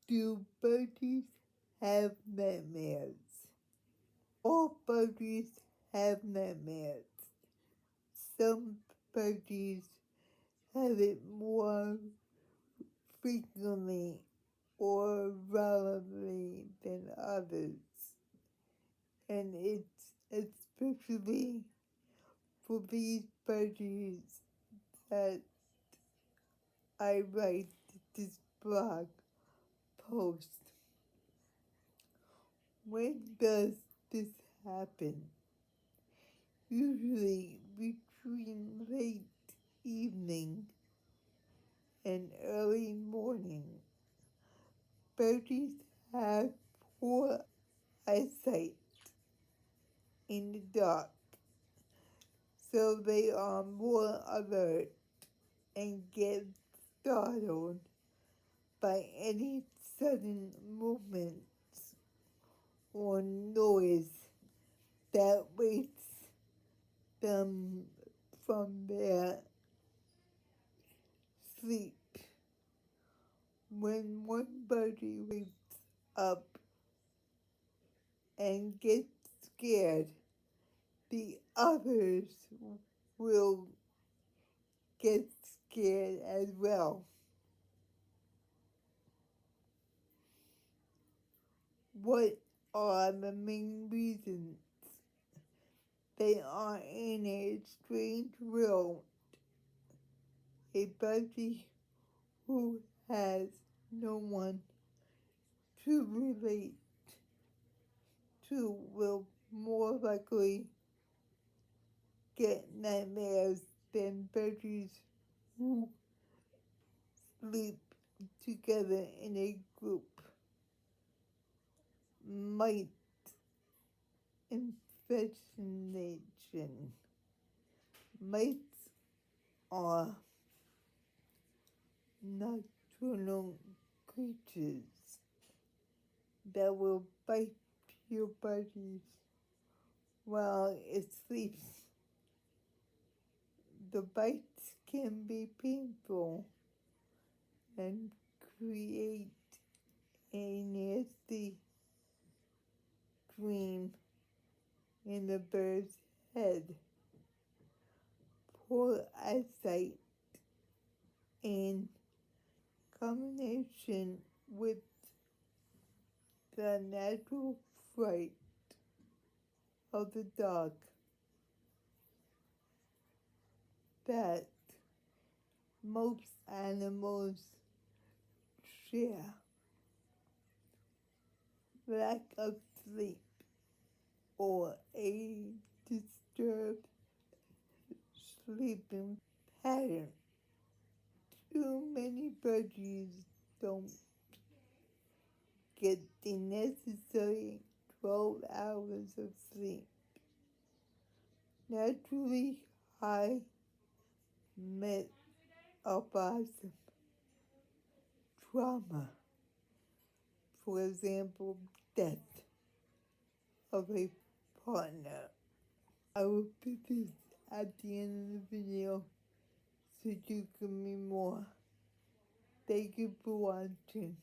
Do budgies have nightmares? All budgies have nightmares. Some budgies have it more frequently or relevantly than others. And it's especially for these budgies that I write this blog post. When does this happen? Usually between late evening and early morning. Birdies have poor eyesight in the dark, so they are more alert and get startled by any sudden movements or noise that wakes them from their sleep. When one birdie wakes up and gets scared, the others will get scared as well. What are the main reasons? They are in a strange world. A buddy who has no one to relate to will more likely get nightmares than buddies who sleep together in a group. Might infestation. Mites are nocturnal creatures that will bite your buddies while it sleeps. The bites can be painful and create a nasty dream in the bird's head. Poor eyesight in combination with the natural fright of the dog that most animals share. Lack of sleep or a disturbed sleeping pattern. Too many budgies don't get the necessary 12 hours of sleep. Naturally high metabolism, trauma, for example, death of a partner. I will put this at the end of the video so you can read more. Thank you for watching.